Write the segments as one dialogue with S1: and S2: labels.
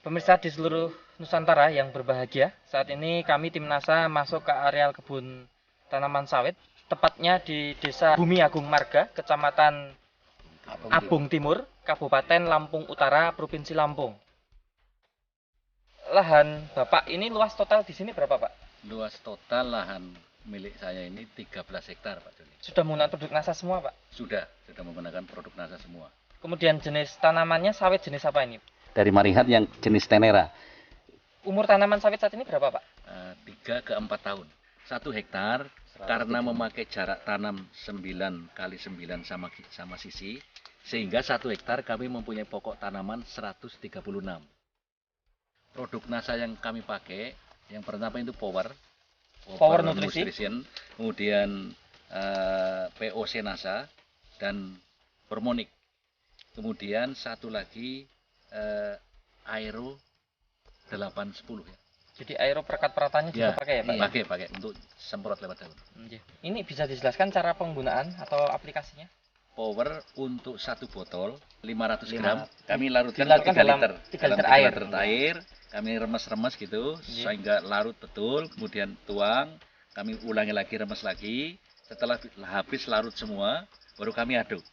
S1: Pemirsa di seluruh Nusantara yang berbahagia, saat ini kami tim NASA masuk ke areal kebun tanaman sawit, tepatnya di Desa Bumi Agung Marga, Kecamatan Abung Timur, Kabupaten Lampung Utara, Provinsi Lampung. Lahan Bapak ini luas total di sini berapa, Pak?
S2: Luas total lahan milik saya ini 13 hektar, Pak Joni.
S1: Sudah menggunakan produk NASA semua, Pak?
S2: Sudah menggunakan produk NASA semua.
S1: Kemudian jenis tanamannya sawit jenis apa ini?
S2: Dari Marihat yang jenis Tenera.
S1: Umur tanaman sawit saat ini berapa, Pak?
S2: 3 ke 4 tahun. 1 hektar karena memakai jarak tanam 9 kali 9 sama sisi, sehingga 1 hektar kami mempunyai pokok tanaman 136. Produk NASA yang kami pakai, yang pertama itu Power Nutrition, kemudian POC NASA dan Hormonic. Kemudian satu lagi Aero 810 ya.
S1: Jadi aero perekat-peratannya juga pakai ya, Pak?
S2: Iya, pakai untuk semprot lewat daun.
S1: Ini bisa dijelaskan cara penggunaan atau aplikasinya?
S2: Power untuk 1 botol 500 gram, kami larutkan
S1: 3 liter
S2: air, kami remes-remes gitu, sehingga larut betul, kemudian tuang, kami ulangi lagi, remes lagi, setelah habis larut semua, baru kami aduk.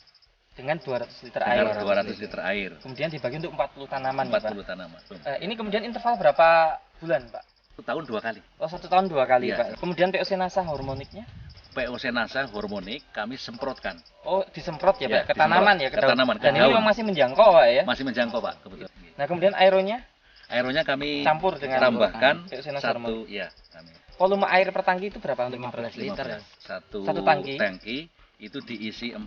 S1: Dengan 200 liter
S2: Dengan
S1: air.
S2: 200 liter air.
S1: Kemudian dibagi untuk 40 tanaman
S2: 40
S1: ya, Pak?
S2: tanaman.
S1: Ini kemudian interval berapa bulan, Pak?
S2: 1 tahun 2 kali.
S1: Oh, 1 tahun 2 kali,
S2: Iya.
S1: Pak. Kemudian POC NASA hormoniknya?
S2: POC NASA hormonik kami semprotkan.
S1: Oh, disemprot ya,
S2: Ya,
S1: Pak? Ke tanaman ya,
S2: ke tanaman, ke
S1: Dan ini
S2: daun.
S1: memang masih menjangkau, Pak ya?
S2: Masih menjangkau, Pak, kebetulan.
S1: Nah, kemudian aeronya?
S2: Aeronya kami
S1: Campur dengan
S2: tambahkan
S1: POC NASA
S2: 1, ya, kami.
S1: Volume air per tangki itu berapa untuk
S3: 15 liter.
S2: 1
S1: Satu tangki.
S2: Itu diisi 4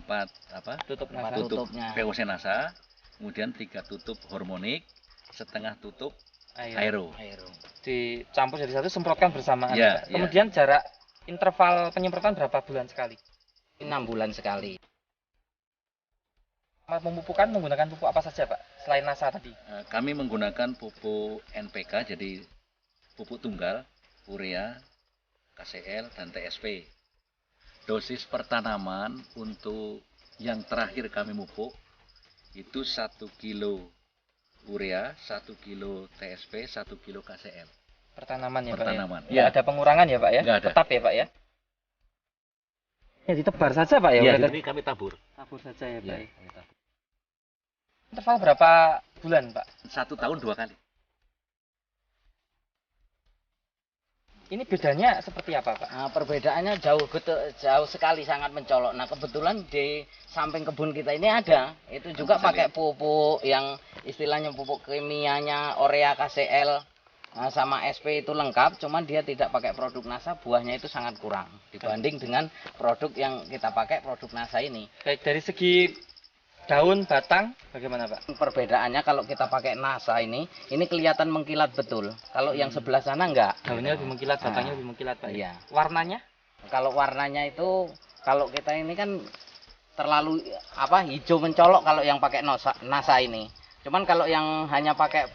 S1: Tutup NASA.
S2: tutup
S3: tutupnya.
S2: POC NASA, kemudian 3 tutup hormonik, setengah tutup
S1: Aero.
S2: aero.
S1: Dicampur jadi satu, semprotkan bersamaan.
S2: Ya,
S1: Pak. Kemudian jarak interval penyemprotan berapa bulan sekali?
S3: 6 bulan sekali.
S1: Memupukan menggunakan pupuk apa saja, Pak? Selain NASA tadi.
S2: Kami menggunakan pupuk NPK, jadi pupuk tunggal, urea, KCl, dan TSP. Dosis per tanaman untuk yang terakhir kami mupuk itu 1 kilo urea, 1 kilo TSP, 1 kilo KCl.
S1: Per tanaman ya,
S2: Per
S1: Pak
S2: tanaman.
S1: ya? Nggak ada pengurangan ya, Pak ya?
S2: Nggak ada.
S1: Tetap ya, Pak ya? Ya, ditebar saja, Pak ya?
S2: Ya,
S1: Udah
S2: ini kami tabur.
S1: tabur saja ya, Pak.
S2: Ya,
S1: Ya.
S2: kami tabur.
S1: Interval berapa bulan, Pak?
S2: 1 tahun 2 kali.
S1: Ini bedanya seperti apa, Pak?
S3: Nah, perbedaannya jauh sekali, sangat mencolok. Nah, kebetulan di samping kebun kita ini ada, itu juga pakai pupuk yang istilahnya pupuk kimianya urea, KCl, sama SP itu lengkap, cuman dia tidak pakai produk NASA, buahnya itu sangat kurang dibanding dengan produk yang kita pakai, produk NASA ini.
S1: Baik dari segi daun, batang, bagaimana, Pak?
S3: Perbedaannya kalau kita pakai NASA ini kelihatan mengkilat betul. Kalau yang sebelah sana enggak.
S1: Daunnya lebih mengkilat, batangnya lebih mengkilat, Pak.
S3: Iya.
S1: Warnanya?
S3: Kalau warnanya itu, kalau kita ini kan terlalu hijau mencolok kalau yang pakai NASA ini. Cuman kalau yang hanya pakai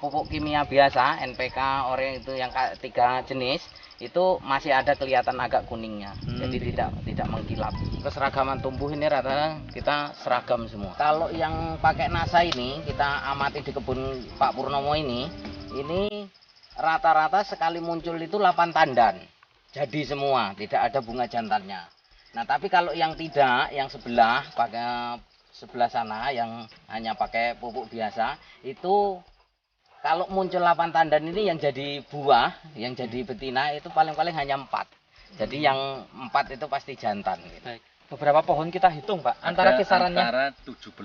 S3: pupuk kimia biasa, NPK, urea itu yang 3 jenis, itu masih ada kelihatan agak kuningnya. Jadi tidak mengkilap. Keseragaman tumbuh ini rata-rata kita seragam semua. Kalau yang pakai NASA ini, kita amati di kebun Pak Purnomo ini rata-rata sekali muncul itu 8 tandan. Jadi semua, tidak ada bunga jantannya. Nah, tapi kalau yang tidak, yang sebelah sana yang hanya pakai pupuk biasa, itu kalau muncul 8 tandan ini yang jadi buah, yang jadi betina itu paling-paling hanya 4. Jadi yang 4 itu pasti jantan gitu.
S1: Baik. Beberapa pohon kita hitung, Pak. Antara kisarannya
S2: Antara 17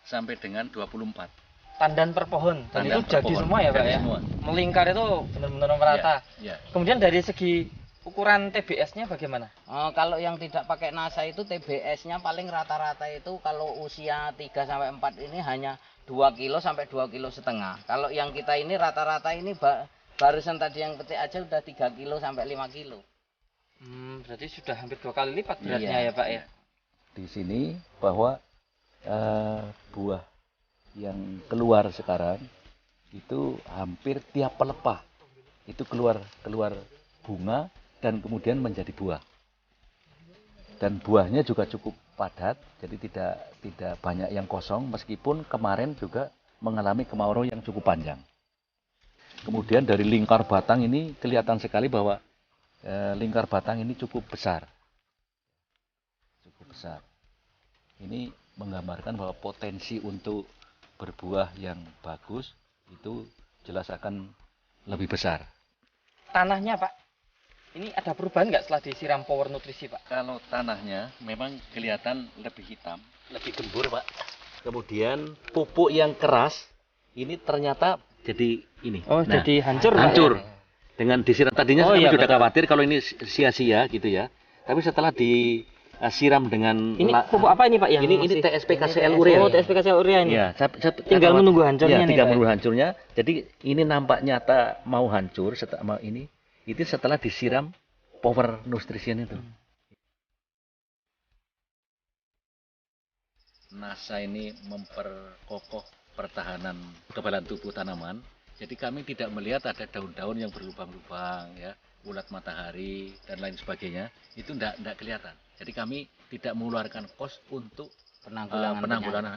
S2: sampai dengan 24.
S1: tandan per pohon. Dan
S2: Tandan
S1: itu
S2: per
S1: jadi
S2: pohon.
S1: semua ya, Pak
S2: Jadi
S1: ya?
S2: semua.
S1: Melingkar itu benar-benar merata.
S2: Ya.
S1: Kemudian dari segi ukuran TBS-nya bagaimana?
S3: Kalau yang tidak pakai NASA itu TBS-nya paling rata-rata itu kalau usia 3 sampai 4 ini hanya 2 kilo sampai 2 kilo setengah. Kalau yang kita ini rata-rata ini barusan tadi yang petik aja udah 3 kilo sampai 5 kilo.
S1: Berarti sudah hampir 2 kali lipat beratnya ya, Pak ya?
S4: Di sini bahwa buah yang keluar sekarang itu hampir tiap pelepah itu keluar bunga dan kemudian menjadi buah. Dan buahnya juga cukup padat, jadi tidak banyak yang kosong meskipun kemarin juga mengalami kemarau yang cukup panjang. Kemudian dari lingkar batang ini kelihatan sekali bahwa lingkar batang ini cukup besar. Cukup besar. Ini menggambarkan bahwa potensi untuk berbuah yang bagus itu jelas akan lebih besar.
S1: Tanahnya Pak, ini ada perubahan nggak setelah disiram power nutrisi Pak?
S2: Kalau tanahnya memang kelihatan lebih hitam, lebih gembur Pak. Kemudian pupuk yang keras ini ternyata jadi ini.
S1: Oh,
S2: Nah,
S1: jadi hancur Pak,
S2: hancur.
S1: ya?
S2: Dengan disiram tadinya
S1: Oh,
S2: kami
S1: iya,
S2: sudah
S1: betul.
S2: khawatir kalau ini sia-sia gitu ya. Tapi setelah disiram dengan
S1: Ini pupuk apa ini Pak yang
S2: ini
S1: masih-
S2: TSP KCL urea.
S1: Oh, TSP KCL urea ini.
S2: Ya,
S1: Tinggal menunggu hancurnya
S2: ya,
S1: nih,
S2: tinggal
S1: Pak.
S2: menunggu hancurnya. Jadi ini nampak nyata mau hancur setelah ini. Itu setelah disiram power nutrition itu. NASA ini memperkokoh pertahanan kekebalan tubuh tanaman. Jadi kami tidak melihat ada daun-daun yang berlubang-lubang, ya, ulat matahari dan lain sebagainya. Itu tidak kelihatan. Jadi kami tidak mengeluarkan kos untuk penanggulangan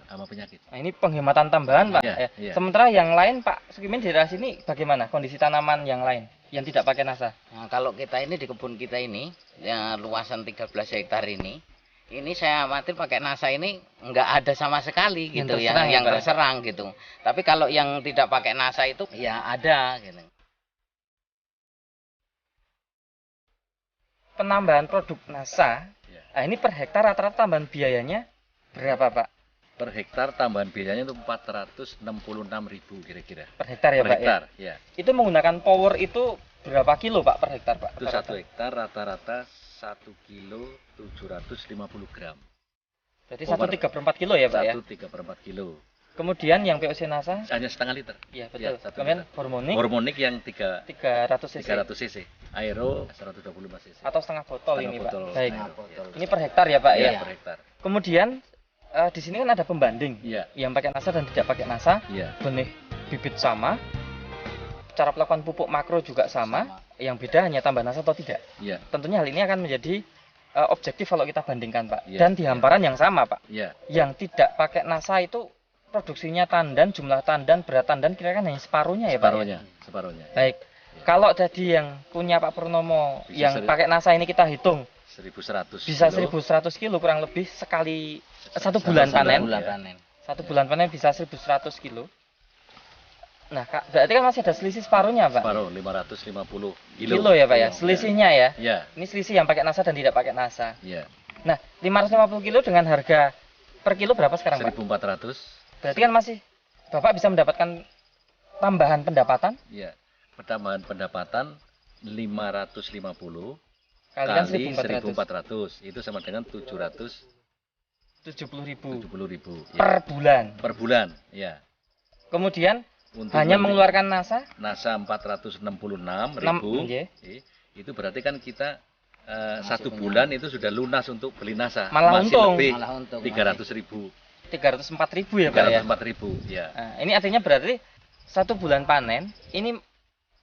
S2: sama penyakit.
S1: Nah, ini penghematan tambahan Pak.
S2: Iya,
S1: ya.
S2: iya.
S1: Sementara yang lain Pak Sukimin di daerah sini bagaimana kondisi tanaman yang lain yang tidak pakai NASA?
S3: Nah, kalau kita ini di kebun kita ini, ya, luasan 13 hektar ini saya khawatir pakai NASA ini nggak ada sama sekali
S1: Yang
S3: gitu
S1: terserang ya,
S3: yang
S1: Pak?
S3: terserang gitu. Tapi kalau yang tidak pakai NASA itu ya ada gitu.
S1: Penambahan produk NASA,
S2: Ya.
S1: nah ini per hektar rata-rata tambahan biayanya berapa Pak?
S2: Per hektar tambahan biayanya itu 466.000 kira-kira.
S1: Per hektar ya
S2: Per
S1: Pak
S2: hektar,
S1: ya?
S2: ya.
S1: Itu menggunakan power itu berapa kilo Pak per hektar Pak?
S2: Itu 1 hektar rata-rata 1 kilo 750 gram.
S1: Berarti
S2: Power
S1: 1/3/4 kilo ya Pak ya?
S2: 1/3/4 kilo.
S1: Kemudian yang POC NASA,
S2: Hanya setengah liter.
S1: ya betul.
S2: Ya, 1
S1: Kemudian
S2: liter.
S1: hormonik
S2: Hormonik yang
S1: 300 cc
S2: 300 cc. Aero 125 cc.
S1: atau setengah botol
S2: Setengah
S1: ini
S2: botol.
S1: Pak. Baik.
S2: Aero,
S3: Botol.
S2: ya.
S1: Ini per hektar ya Pak
S2: Iya,
S1: ya?
S2: per hektar.
S1: Kemudian di sini kan ada pembanding
S2: Iya,
S1: yang pakai NASA dan tidak pakai NASA,
S2: iya.
S1: benih bibit sama, cara pelakukan pupuk makro juga sama, yang beda hanya tambah NASA atau tidak.
S2: Iya,
S1: Tentunya hal ini akan menjadi objektif kalau kita bandingkan Pak.
S2: Iya,
S1: Dan di hamparan yang sama Pak,
S2: iya.
S1: yang tidak pakai NASA itu produksinya tandan, jumlah tandan, berat tandan kira-kira hanya separuhnya ya Pak. Ya?
S2: Separuhnya.
S1: Baik. Kalau tadi yang punya Pak Purnomo
S2: Bisa
S1: yang pakai NASA ini kita hitung
S2: 1.100
S1: bisa
S2: kilo.
S1: 1.100 kilo kurang lebih sekali satu bulan panen.
S3: Bulan
S2: ya.
S3: panen.
S1: Satu bulan panen bisa 1.100 kilo. Nah, Kak, berarti kan masih ada selisih separuhnya, Pak.
S2: Separuh 550
S1: Kilo ya, Pak ya. Selisihnya ya.
S2: Iya,
S1: Ini selisih yang pakai NASA dan tidak pakai NASA.
S2: iya.
S1: Nah, 550 kilo dengan harga per kilo berapa sekarang, Pak?
S2: 1.400.
S1: Berarti kan masih Bapak bisa mendapatkan tambahan pendapatan
S2: Iya. Pertambahan pendapatan 550
S1: kalikan
S2: kali
S1: 1.400.
S2: 1.400 itu sama dengan
S1: 70.000
S2: 770.000
S1: per bulan.
S2: per bulan, ya.
S1: Kemudian
S2: Untuk
S1: hanya
S2: membeli
S1: mengeluarkan NASA
S2: NASA 466.000,
S1: Nggih.
S2: itu berarti kan kita satu bulan itu sudah lunas untuk beli NASA.
S1: Malah
S2: Masih
S1: untung.
S2: lebih
S3: Malah untung.
S2: 300.000,
S1: 304.000 ya, Pak ya.
S2: 304.000, ya.
S1: Nah, ini artinya berarti satu bulan panen ini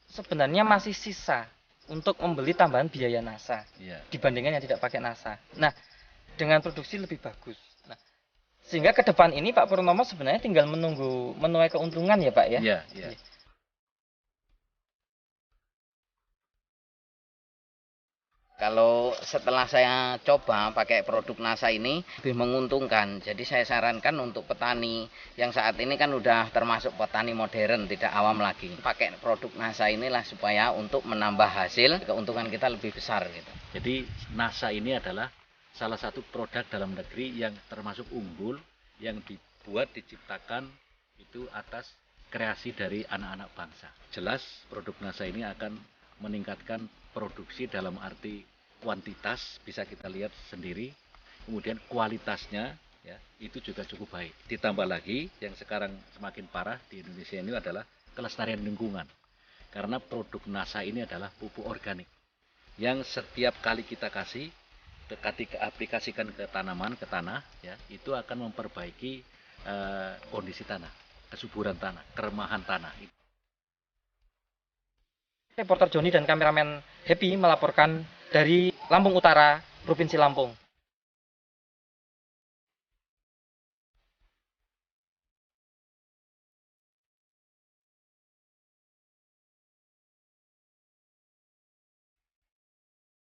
S1: sebenarnya masih sisa untuk membeli tambahan biaya NASA
S2: Iya.
S1: dibandingkan yang tidak pakai NASA. Nah, dengan produksi lebih bagus. Nah, sehingga ke depan ini Pak Purnomo sebenarnya tinggal menunggu menuai keuntungan ya Pak ya.
S2: Iya, iya.
S3: Kalau setelah saya coba pakai produk NASA ini lebih menguntungkan. Jadi saya sarankan untuk petani yang saat ini kan udah termasuk petani modern, tidak awam lagi. Pakai produk NASA inilah supaya untuk menambah hasil, keuntungan kita lebih besar gitu.
S2: Jadi NASA ini adalah salah satu produk dalam negeri yang termasuk unggul, yang dibuat, diciptakan itu atas kreasi dari anak-anak bangsa. Jelas produk NASA ini akan meningkatkan produksi dalam arti kuantitas, bisa kita lihat sendiri, kemudian kualitasnya ya itu juga cukup baik. Ditambah lagi yang sekarang semakin parah di Indonesia ini adalah kelestarian lingkungan, karena produk NASA ini adalah pupuk organik yang setiap kali kita kasih, ketika aplikasikan ke tanaman, ke tanah, ya itu akan memperbaiki kondisi tanah, kesuburan tanah, keremahan tanah.
S1: Reporter Joni dan kameramen Happy melaporkan dari Lampung Utara, Provinsi Lampung.